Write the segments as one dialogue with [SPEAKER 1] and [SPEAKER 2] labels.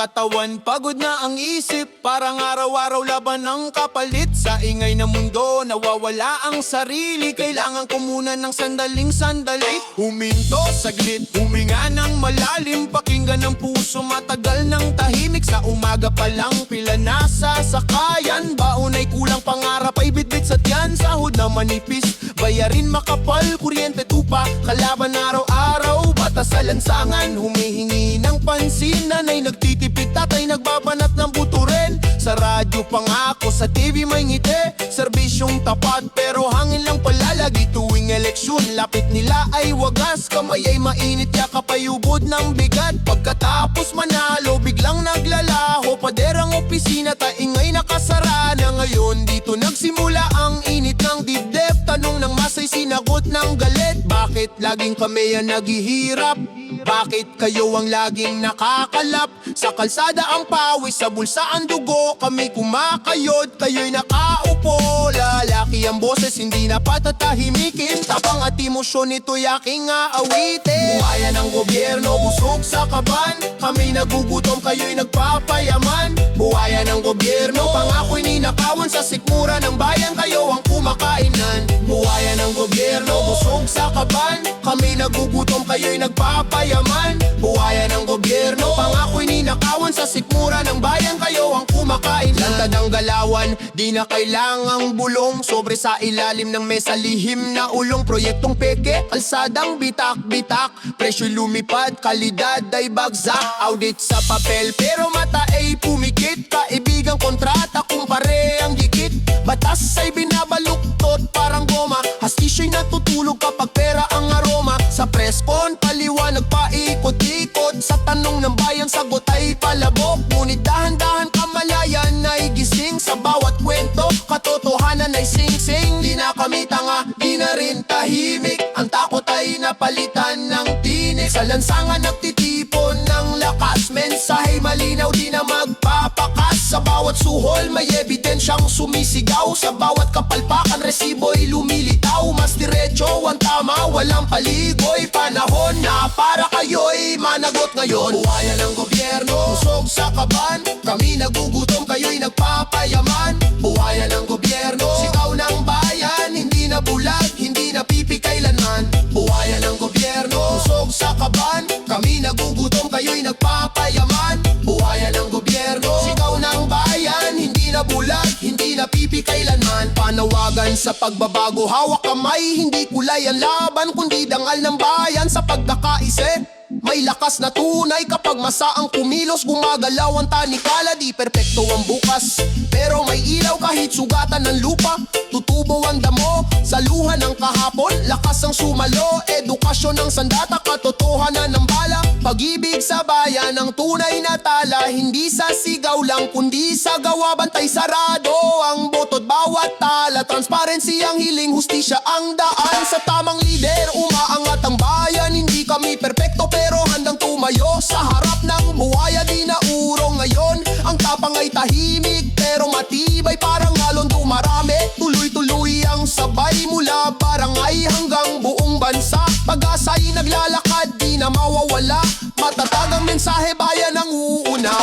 [SPEAKER 1] katawan, pagod na ang isip. Parang araw-araw laban ang kapalit. Sa ingay ng mundo, nawawala ang sarili. Kailangan ko muna ng sandaling sandali. Huminto, saglit, huminga ng malalim. Pakinggan ng puso, matagal ng tahimik. Sa umaga pa lang, pila na sasakayan. Baon ay kulang, pangarap ay bitbit sa tiyan. Sahod na manipis, bayarin makapal. Kuryente, tupa, kalaban araw-araw. Bata sa lansangan, humihingi ng pansin. Nanay nagtitipid, tatay nagbabanat ng buto rin. Sa radyo pangako, sa TV may ngiti. Serbisyong tapat, pero hangin lang palalagi. Tuwing eleksyon, lapit nila ay wagas. Kamay ay mainit, yakap ay ubod ng bigat. Pagkatapos manalo, biglang naglalaho. Paderang opisina, taingay nakasara na. Ngayon dito nagsimula ang init ng dibdib. Tanong ng masay, sinagot ng galit. Bakit laging kami ang naghihirap? Bakit kayo ang laging nakakalap? Sa kalsada ang pawis, sa bulsa ang dugo. Kami kumakayod, kayo'y nakaupo. Lalaki ang boses, hindi na patatahimikin. Tapang at emosyon, ito'y aking aawitin. Buhayan ng gobyerno, busog sa kaban. Kami nagugutom, kayo'y nagpapayaman. Buhayan ng gobyerno, pangako'y ninakawan. Sa sikmura ng bayan, kayo ang kumakainan. Buhayan ng gobyerno, busog sa kaban. Kami nagugutom, kayo'y nagpapayaman. Buhayan ng gobyerno, pangako'y ninakawan. Sa sikmura ng bayan, kayo ang kumakainan. Lantad ang galawan, di na kailangang bulong. Sobre sa ilalim ng mesa, lihim na ulong. Proyektong peke, kalsadang bitak-bitak. Presyo'y lumipad, kalidad ay bagsak. Audit sa papel, pero mata ay pumikit. Kaibigang kontrata, kumpare ang dikit. Batas ay binabaluktot, parang goma. Hastisyo'y natutulog kapag pera ang aroma. Sa preskon, paliwanag paikot-ikot. Sa tanong ng bayan, sagot ay palabok. Ngunit dahan-dahan kamalayan ay gising. Sa bawat kwento, katotohanan ay sing-sing. Di na kami tanga, di na rin tahimik. Ang takot ay napalitan ng tinik. Sa lansangan nagtitipon ng lakas. Mensahe malinaw, di na magpapakas. Sa bawat suhol, may ebidensyang sumisigaw. Sa bawat kapalpakan, resibo'y lumilitaw. Mas diretso ang tama, walang paligoy. Panahon na para kayo'y managot ngayon. Buhayan ng gobyerno, busog sa kaban. Kami nagugutom, kayo'y nagpapayaman. Buhayan ng gobyerno, sigaw ng bayan. Hindi na bulag, hindi na pipi kailanman. Buhayan ng gobyerno, busog sa kaban. Kami nagugutom, kayo'y nagpapayaman. Buhayan ng gobyerno, sigaw ng bayan. Hindi na bulag, hindi na pipi kailanman. Panawagan sa pagbabago, hawak kamay. Hindi kulay ang laban, kundi dangal ng bayan sa pagkakaisip. May lakas na tunay kapag masaang kumilos. Gumagalaw ang tanikala, di perpekto ang bukas. Pero may ilaw kahit sugatan ng lupa. Tutubo ang damo sa luha ng kahapon. Lakas ang sumalo, edukasyon ng sandata. Katotohanan ng bala, pag-ibig sa bayan ang tunay na tala. Hindi sa sigaw lang, kundi sa gawa. Bantay sarado ang boto't bawat tala. Transparency ang hiling, hustisya ang daan. Sa tamang lider, umaangat ang bayan. Hindi kami perpekto pero handang tumayo sa harap ng buhaya. Di na urong ngayon, ang tapang ay tahimik pero matibay, parang alon dumarami. Tuloy-tuloy ang sabay mula barangay hanggang buong bansa. Pag-asa'y naglalakad, di na mawawala. Matatag ang mensahe, bayan ang uuna.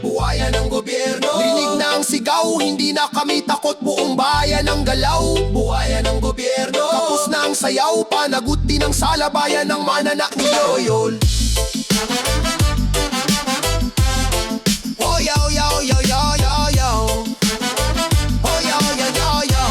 [SPEAKER 1] Buhayan ng gobyerno, rinig na ang sigaw. Hindi na kami takot, buong bayan ang galaw. Buhayan ng gobyerno, kapos na ang sayaw. Panagot din ang salabayan ng mananak ni Yoyol. Oh yo yo yo yo yo yo. Oh yo yo yo yo.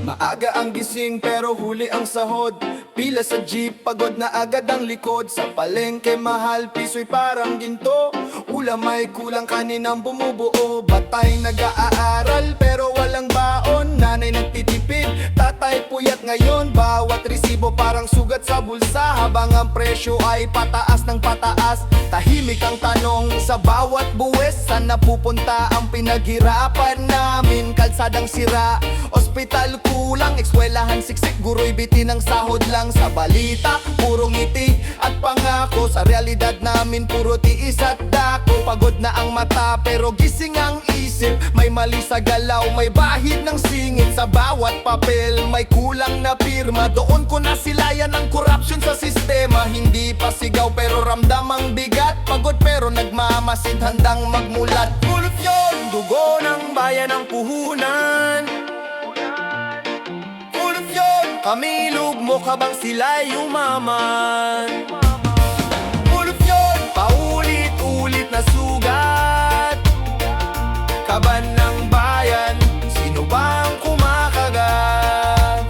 [SPEAKER 2] Maaga ang gising pero huli ang sahod. Pila sa jeep, pagod na agad ang likod. Sa palengke mahal, piso'y parang ginto. Ulam ay kulang, kaninang bumubuo. Batay nag-aaral pero walang baon. Nanay nagtitipid, tatay puyat ngayon. Bawat resibo parang sugat sa bulsa. Habang ang presyo ay pataas ng pataas. Tahimik ang tanong sa bawat buwes. Saan napupunta ang pinaghirapan namin? Kalsa kalsadang sira, ospital kulang, eskwelahan siksik, guro'y biti ng sahod lang. Sa balita, puro ngiti at pangako, sa realidad namin puro tiis at dako. Pagod na ang mata pero gising ang isip, may mali sa galaw, may bahid ng singit. Sa bawat papel may kulang na pirma, doon ko nasilayan ang corruption sa sistema. Hindi pa sigaw pero ramdam ang bigat, pagod pero nagmamasid, handang magmulat. Ulot yun, dugo ng bayan ng puhunan. Ulot yun, kami lugmo kabang sila'y umaman. Ulot yun, paulit-ulit na sugat, kaban ng bayan, sino ba ang kumakagat?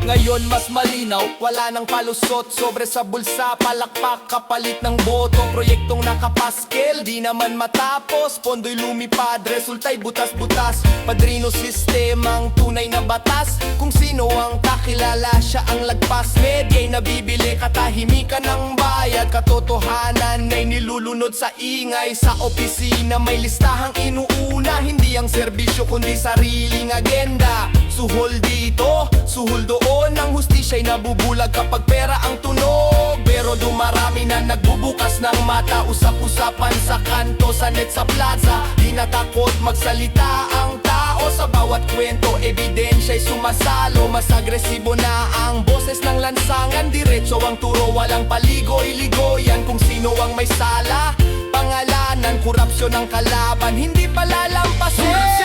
[SPEAKER 2] Ngayon mas malinaw, wala nang palusot, sobre sa bulsa, palakpak, kapalit ng boto. Proyektong nakapaskel, di naman matapos, pondo'y lumipad, resulta'y butas-butas. Padrino sistemang tunay na batas, kung sino ang kakilala siya ang lagpas. Medya'y nabibili, katahimikan ng bayad, katotohanan ay nilulunod sa ingay. Sa opisina may listahang inuuna, hindi ang serbisyo kundi sariling agenda. Suhol dito, suhol doon, ang hustisya'y nabubulag kapag pera ang tunog. Pero dumarami na nagbubukas ng mata, usap-usapan sa kanto, sa net, sa plaza. Di natakot magsalita ang tao, sa bawat kwento ebidensya'y sumasalo. Mas agresibo na ang boses ng lansangan, diretso ang turo, walang paligoy-ligoyan. Kung sino ang may sala, pangalanan, korupsyon ang kalaban, hindi palalampasin.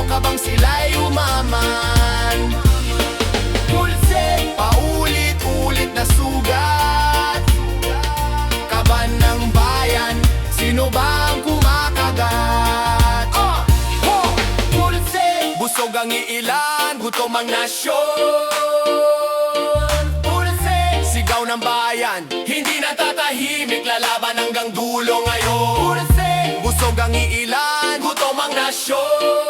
[SPEAKER 2] Kabang sila'y umaman, pulse, paulit-ulit na sugat, kaban ng bayan, sino ba ang kumakagat? Pulse, busog ang iilan, gutom ang nasyon. Pulse, sigaw ng bayan, hindi natatahimik, lalaban hanggang dulo ngayon. Pulse, busog ang iilan, gutom ang nasyon.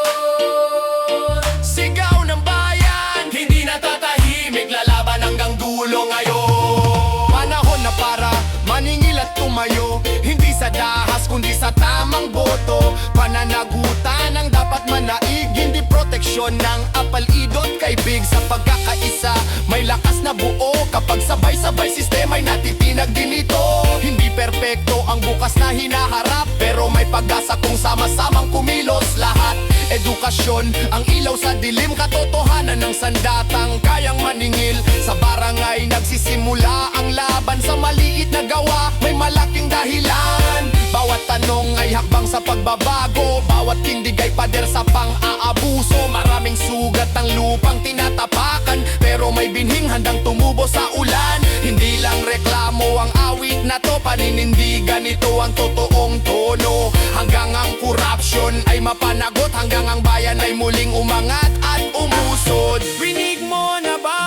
[SPEAKER 2] Sigaw ng bayan, hindi natatahimik, lalaban hanggang dulo ngayon. Panahon na para maningil at tumayo, hindi sa dahas kundi sa tamang boto. Pananagutan ang dapat manaig, hindi proteksyon ng apal-idot kaibig. Sa pagkakaisa, may lakas na buo, kapag sabay-sabay sistema'y natitinag din ito. Hindi perpekto ang bukas na hinaharap, pero may pag-asa kung sama-samang kumilos lahat. Edukasyon, ang ilaw sa dilim, katotohanan ng sandatang kayang maningil. Sa barangay nagsisimula ang laban, sa maliit na gawa may malaking dahilan. Bawat tanong ay hakbang sa pagbabago, bawat tindig ay pader sa pang-aabuso. Maraming sugat ang lupang tinatapakan, pero may binhing handang tumubo sa ulan. Hindi lang reklamo ang awit na to, paninindigan ito ang totoong tono. Hanggang ang corruption ay mapanagot, hanggang ang bayan ay muling umangat at umusod. Rinig mo na ba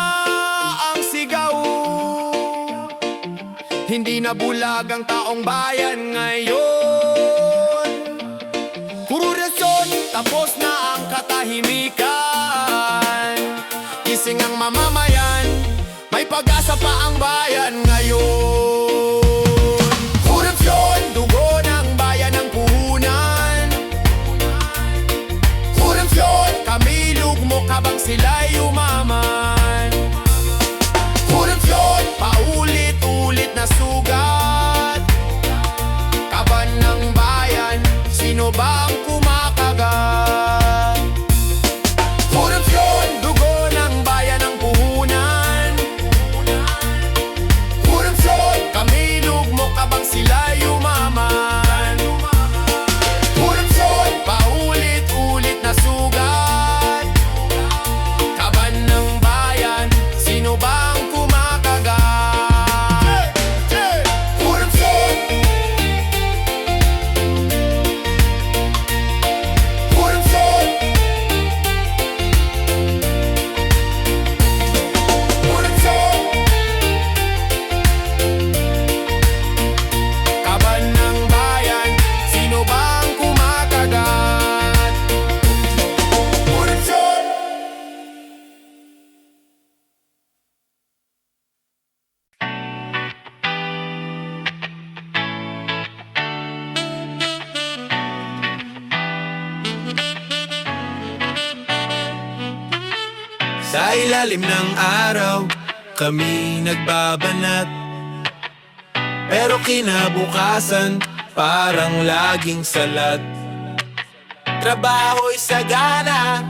[SPEAKER 2] ang sigaw? Hindi na bulag ang taong bayan ngayon. Puro resyon, tapos na ang katahimikan. Gising ang mamamayan, may pag-asa pa ang bayan ngayon. Korupsyon, dugo ng bayan ng puhunan. Korupsyon, kami lugmo kabang sila'y umaman. Korupsyon, paulit-ulit na sugat, kaban ng bayan, sino ba ang kumakagat? Korupsyon, dugo ng bayan ng puhunan. Korupsyon,
[SPEAKER 1] Sa ilalim ng araw, kami nagbabanat. Pero kinabukasan, parang laging salat. Trabaho'y sagana,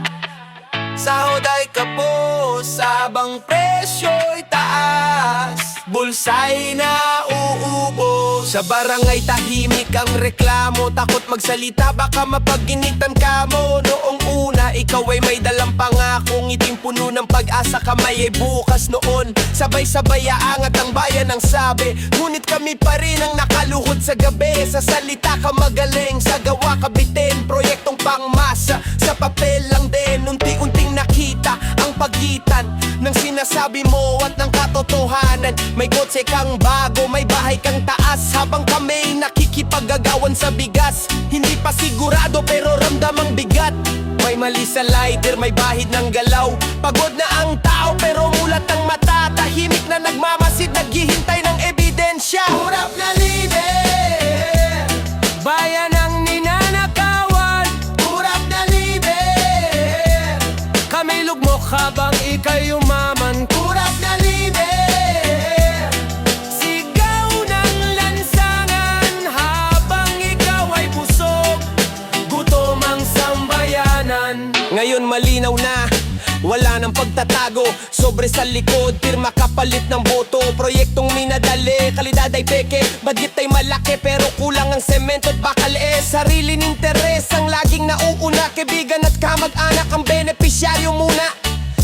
[SPEAKER 1] sahod ay kapos, habang presyo'y taas, bulsa'y na uubos. Sa barangay tahimik ang reklamo, takot magsalita baka mapaginitan ka mo. Noong una, ikaw ay may dalang pangako, ngiting puno ng pag-asa, kamay ay bukas noon. Sabay-sabay aangat ang bayan ang sabi, ngunit kami pa rin ang nakaluhod sa gabi. Sa salita ka magaling, sa gawa ka bitin, proyektong pangmasa, sa papel lang din. Unti-unting nakita ang pagitan ng sinasabi mo at ng katotohanan. May kotse kang bago, may bahay kang taas, habang kami nakikipagagawan sa bigas. Hindi pa sigurado pero ramdam ang bigat. May mali sa lighter, may bahid ng galaw. Pagod na ang tao pero mulat ang mata. Tahimik na nagmamasid, naghihintay ng ebidensya.
[SPEAKER 2] Kurap na lider,
[SPEAKER 1] Bayan ang ninanakawan,
[SPEAKER 2] kurap na lider,
[SPEAKER 1] kami lugmok habang ika'y umaman.
[SPEAKER 2] kurap na lider,
[SPEAKER 1] Sigaw ng lansangan habang ikaw ay busog, gutom ang sambayanan. Ngayon malinaw na, wala nang pagtatago. Sobre sa likod, pirma kapalit ng boto. Proyektong minadali, kalidad ay peke, budget ay malaki pero kulang ang semento at bakal. Sariling interes ang laging nauuna, kaibigan at kamag-anak ang benepisyaryo muna.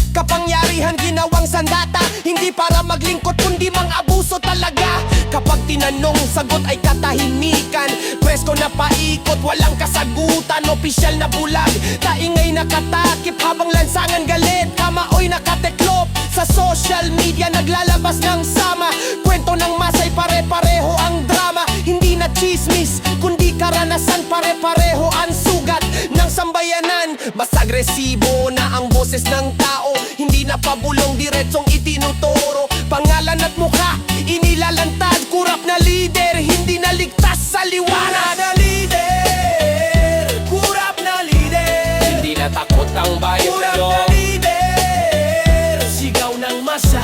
[SPEAKER 1] Kapangyarihan ginawang sandata, hindi para maglingkod kundi mang abuso talaga. Kapag tinanong, sagot ay katahimikan. Presko na paikot, walang kasagutan. Opisyal na bulag, taingay nakatakip habang lansangan galit. Kamaoy nakateklop, sa social media naglalabas ng sama. Kwento ng masay, pare-pareho ang drama. Hindi na chismis, kundi karanasan, pare-pareho ang sugat ng sambayanan. Mas agresibo na ang boses ng tao, hindi na pabulong, diretsong itinuturo. Pangalan at mukha, inilalantad. Kurap na lider, hindi na ligtas sa liwanag.
[SPEAKER 2] na lider, kurap na lider,
[SPEAKER 1] Hindi na takot ang bayan
[SPEAKER 2] kurap
[SPEAKER 1] nyo.
[SPEAKER 2] na lider, sigaw ng masa.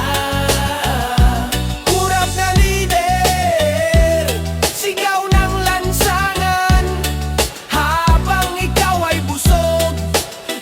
[SPEAKER 2] Kurap na lider, sigaw ng lansangan, habang ikaw ay busog,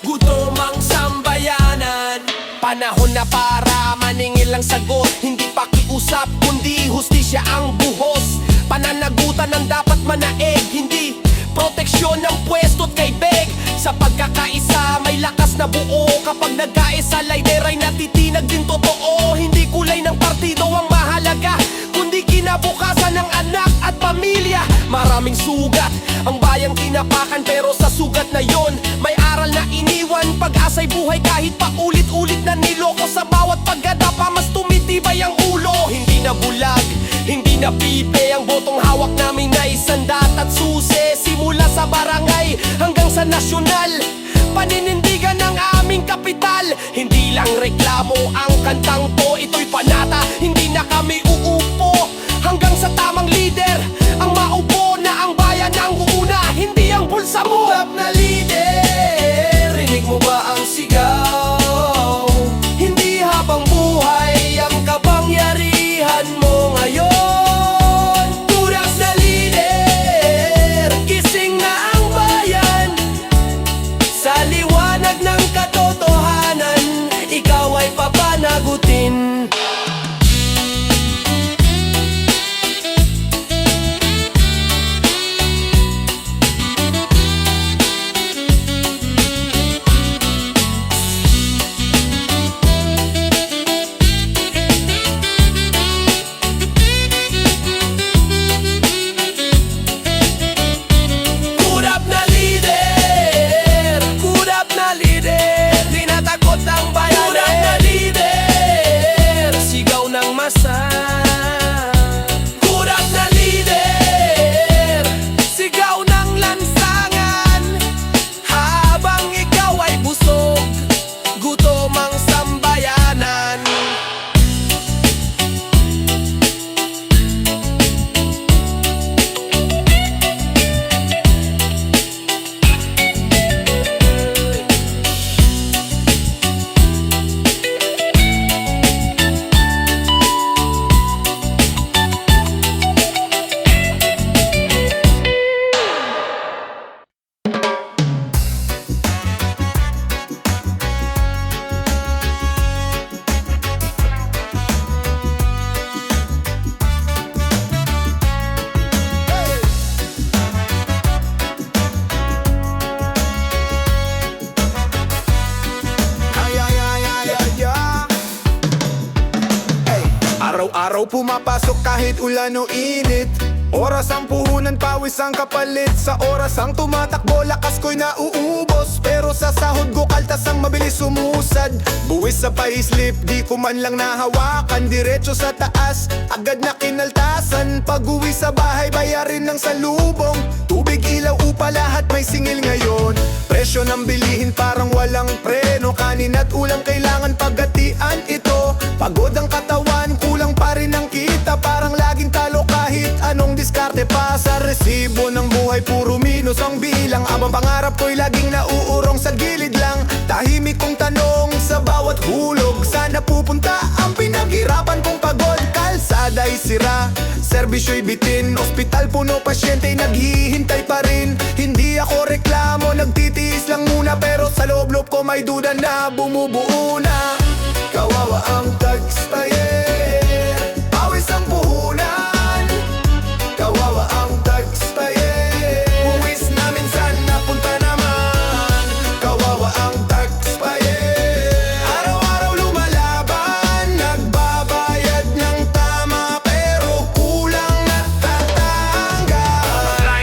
[SPEAKER 2] gutom ang sambayanan.
[SPEAKER 1] Panahon na para maningil ang sagot, hindi pakiusap kundi hustisya ang buhos. Pananagutan ang dapat manaig, hindi proteksyon ng pwesto't kaibig. Sa pagkakaisa may lakas na buo, kapag nagkaisa lider ay natitinag din totoo. Hindi kulay ng partido ang mahalaga, kundi kinabukasan ng anak at pamilya. Maraming sugat ang bayang tinapakan, pero sa sugat na yon may aral na iniwan. Pag-asa'y buhay kahit paulit-ulit na niloko. Sa bawat paggadapa mas tumitibay ang ulo. Hindi na bulag, hindi na pipe, ang botong hawak namin na isandat at susi. Simula sa barangay hanggang sa nasyonal, paninindigan ng aming kapital. Hindi lang reklamo ang kantang to, ito'y panata. Hindi na kami uupo hanggang sa tamang lider ang maupo, na ang bayan ang uuna, hindi ang bulsa mo.
[SPEAKER 2] Kurap na lider, rinig mo ba ang sigaw? Hindi habang buhay ang kapangyarihan mo ngayon. Kurap na lider, gising na ang bayan, sa liwanag ng katotohanan, ikaw ay papanagutin. Araw pumapasok kahit ulan o init. Oras ang puhunan, pawis ang kapalit. Sa oras ang tumatakbo, lakas ko'y nauubos. Pero sa sahod ko, kaltas ang mabilis umusad. Buwis sa paislip, di ko man lang nahawakan. Diretso sa taas, agad na kinaltasan. Pag-uwi sa bahay, bayarin ng salubong. Tubig, ilaw, upa, lahat may singil ngayon. Presyo ng bilihin parang walang preno. Kanin at ulam kailangan paggatian ito. Pagod ang katawan, kulang pa rin ang kita. Parang laging talo kahit anong diskarte pa sa resibo ng buhay. Puro minus ang bilang. Abang pangarap ko'y laging nauurong sa gilid lang. Tahimik kong tanong sa bawat hulog, saan napupunta ang pinaghirapan kong pagod? Kalsada'y sira, serbisyo'y bitin. Ospital puno, pasyente naghihintay pa rin. Hindi ako reklamo, nagtitiis lang muna. Pero sa loob-loob ko may duda na bumubuo na. Kawawa ang taxpayer, pawis ang puhunan. Kawawa ang taxpayer, buwis na minsan napunta naman. Kawawa ang taxpayer, araw-araw lumalaban. Nagbabayad ng tama pero kulang natatanggap.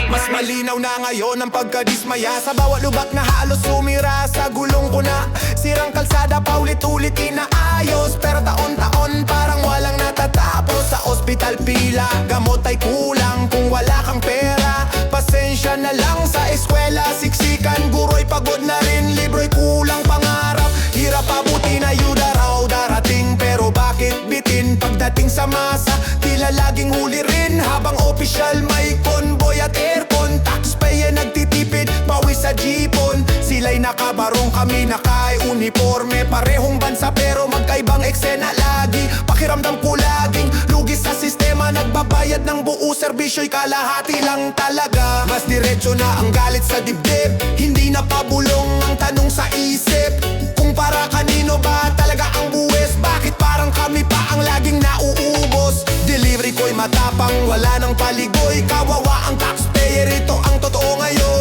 [SPEAKER 2] Mas malinaw na ngayon ang pagkadismaya. Sa bawat lubak na halos sumira sa gulong ko na. Sirang kalsada paulit-ulit inaayos. Pero taon-taon parang walang natatapos. Sa ospital pila, gamot ay kulang. Kung wala kang pera, pasensya na lang. Sa eskwela, siksikan, guro'y pagod na rin. Libro'y kulang, pangarap, hirap abutin. Ayuda raw darating, pero bakit bitin? Pagdating sa masa, tila laging huli rin. Habang opisyal may convoy at aircon. Taxpayer nagtitipid, pawis sa jeepon. Sila'y nakabarong, kami naka-uniforme. Parehong bansa pero magkaibang eksena lagi. Pakiramdam ko laging lugi sa sistema. Nagbabayad ng buo, serbisyo'y kalahati lang talaga. Mas diretso na ang galit sa dibdib. Hindi na pabulong ang tanong sa isip. Kung para kanino ba talaga ang buwis? Bakit parang kami pa ang laging nauubos? Delivery ko'y matapang, wala nang paligoy. Kawawa ang taxpayer, ito ang totoo ngayon.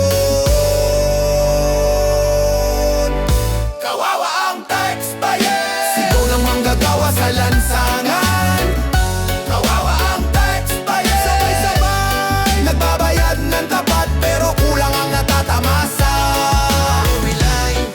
[SPEAKER 2] Kawawa ang taxpayer, sigaw ng manggagawa sa lansangan. Kawawa ang taxpayer, sabay-sabay nagbabayad ng tapat pero kulang ang natatamasa.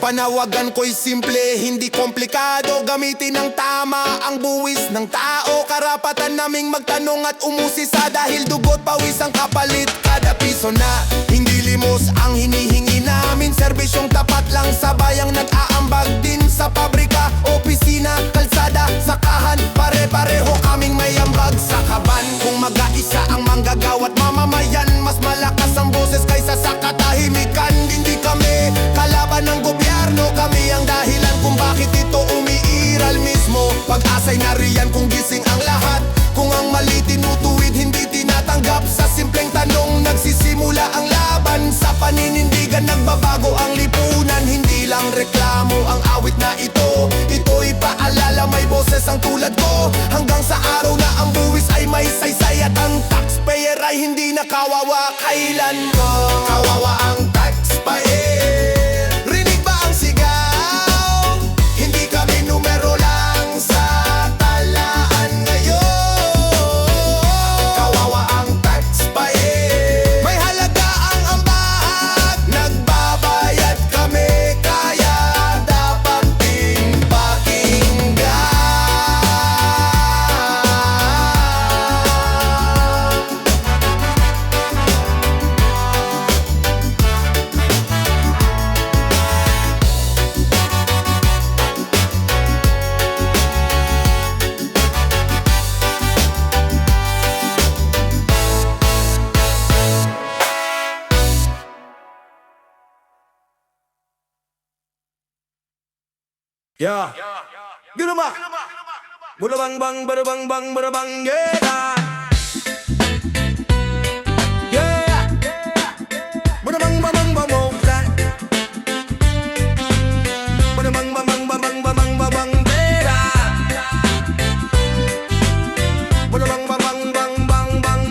[SPEAKER 2] Panawagan ko'y simple, hindi komplikado. Gamitin ng tama ang buwis ng tao. Karapatan naming magtanong at umusisa. Dahil dugot pawis ang kapalit kada piso na. Hindi limos ang hinihingi namin. Serbisyong tapat lang sa bayang nag-aambag din sa pabrika, opisina, kalsada, sakahan. Pare-pareho kaming may ambag sa kaban. Kung mag-aisa ang manggagawa't mamamayan, mas malakas ang boses kaysa sa katahimikan. Hindi kami kalaban ng gobyerno, kami ang dahilan kung bakit ito umiiral mismo. Pag-asa'y nariyan kung gising ang lahat. Kung ang mali tinutuwid, hindi tinatanggap. Sa simpleng tanong, nagsisimula ang laban. Sa paninindigan, nagbabago ang lipunan. Hindi lang reklamo ang awit na ito. Ito'y paalala, may boses ang tulad ko. Hanggang sa araw na ang buwis ay may saysay. At ang taxpayer ay hindi nakawawa kailanman. Kawawa ang taxpayer, rinig ba ang sigaw? Hindi kami numero lang sa talaan ngayon. Kawawa ang taxpayer, may halaga ang ambag. Nagbabayad kami kaya dapat din pakinggan.
[SPEAKER 3] Yeah. Gino ba? Burabang bang, burabang bang, burabang yeah. Yeah. Burabang bang bang bang bang. Burabang bang bang bang bang bang bang yeah. Burabang bang bang bang bang bang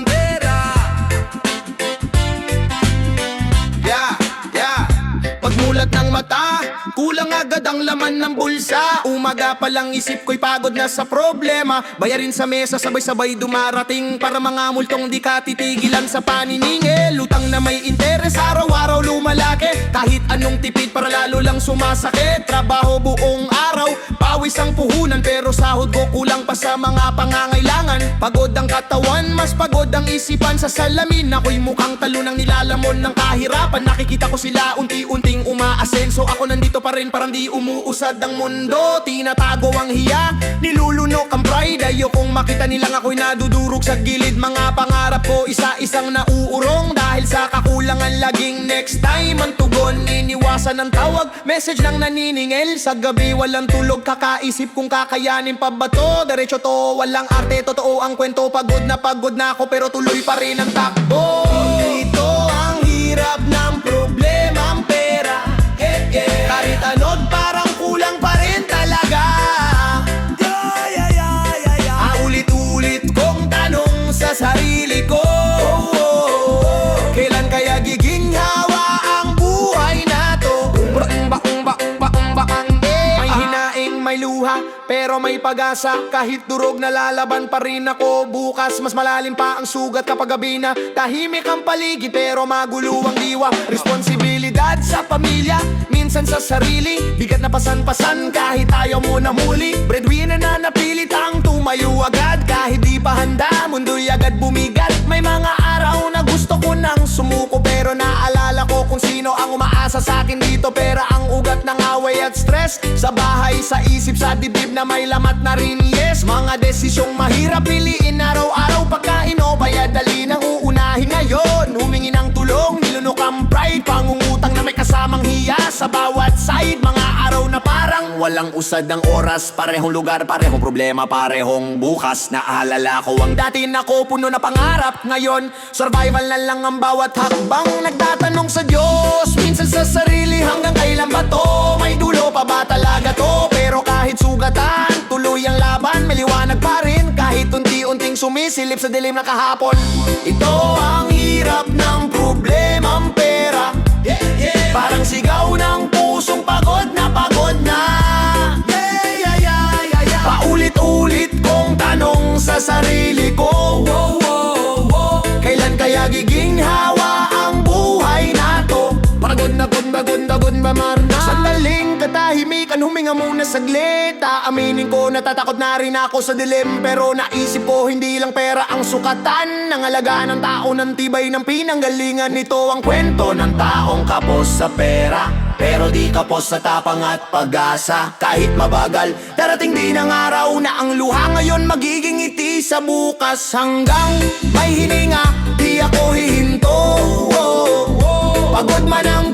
[SPEAKER 2] Yeah, yeah. Pagmulat ng ang mata, kulang agad ang laman ng bulsa. Umaga pa lang isip ko'y pagod na sa problema. Bayarin sa mesa, sabay-sabay dumarating. Para mga multong di ka titigilan sa paniningil. Lutang na may interes, araw-araw lumalaki. Kahit anong tipid para lalo lang sumasakit. Trabaho buong araw, pawis ang puhunan. Pero sahod ko kulang pa sa mga pangangailangan. Pagod ang katawan, mas pagod ang isipan. Sa salamin, ako'y mukhang talo ng nilalamon ng kahirapan. Nakikita ko sila unti-unting umaasenso. Ako nandito pa rin, parang di umuusad ang mundo. Tinatago ang hiya, nilulunok ang pride. Ayokong makita nilang ako'y nadudurog sa gilid. Mga pangarap ko isa-isang nauurong. Dahil sa kakulangan laging next time ang tugon. Iniwasan ng tawag, message lang naniningil. Sa gabi walang tulog, kakaisip kung kakayanin pa ba to. Diretso to, walang arte, totoo ang kwento. Pagod na ako pero tuloy pa rin ang takbo. Ito ang hirap ng problemang pera. Kahit anod parang kulang pa rin talaga. Ulit-ulit kong tanong sa sarili ko, kailan kaya giging hawa ang buhay na to? May hinaing, may luha, pero may pag-asa. Kahit durog nalalaban pa rin ako. Bukas mas malalim pa ang sugat kapag gabi na. Tahimik ang paligid pero magulo ang diwa. Responsibilidad sa pamilya, minsan sa sarili. Bigat na pasan-pasan kahit ayaw mo na muli. Breadwinner na napilit ang tumayo agad. Kahit di pa handa, mundo'y agad bumigat. May mga araw na gusto ko nang sumuko, pero naalala ko kung sino ang umaasa sa akin dito. Pera ang ugat ng away at stress. Sa bahay, sa isip, sa dibdib na may lamat na rin, yes. Mga desisyong mahirap piliin araw-araw. Pagkain o bayad, dali nang uunahin ngayon. Humingi ng tulong, nilunok ang pride. Pangungutang na may kasamang hiya sa bawat side. Mga araw na parang walang usad ng oras. Parehong lugar, parehong problema, parehong bukas. Naalala ko ang dati na ko puno na pangarap. Ngayon, survival na lang ang bawat hakbang. Nagtatanong sa Diyos, minsan sa sarili, hanggang kailan ba to? May dulo pa ba talaga to? Pero kahit sugatan, tuloy ang laban. May liwanag pa rin kahit unti-unting sumisilip sa dilim na kahapon. Ito ang hirap ng problemang pera. Parang sigaw ng pusong pagod na pagod na. Paulit-ulit kong tanong sa sarili ko, kailan kaya giging hawa ang buhay na to? Pagod na gund ba marna? Sandaling katahimikan, huminga muna saglit. Aaminin ko, natatakot na rin ako sa dilim. Pero naisip ko, hindi lang pera ang sukatan. Nangalagaan ng tao ng tibay ng pinanggalingan. Ito ang kwento ng taong kapos sa pera, pero di kapos sa tapang at pag-asa. Kahit mabagal, darating din ang araw na ang luha ngayon magiging ngiti sa bukas. Hanggang may hininga, di ako hihinto. Pagod man ang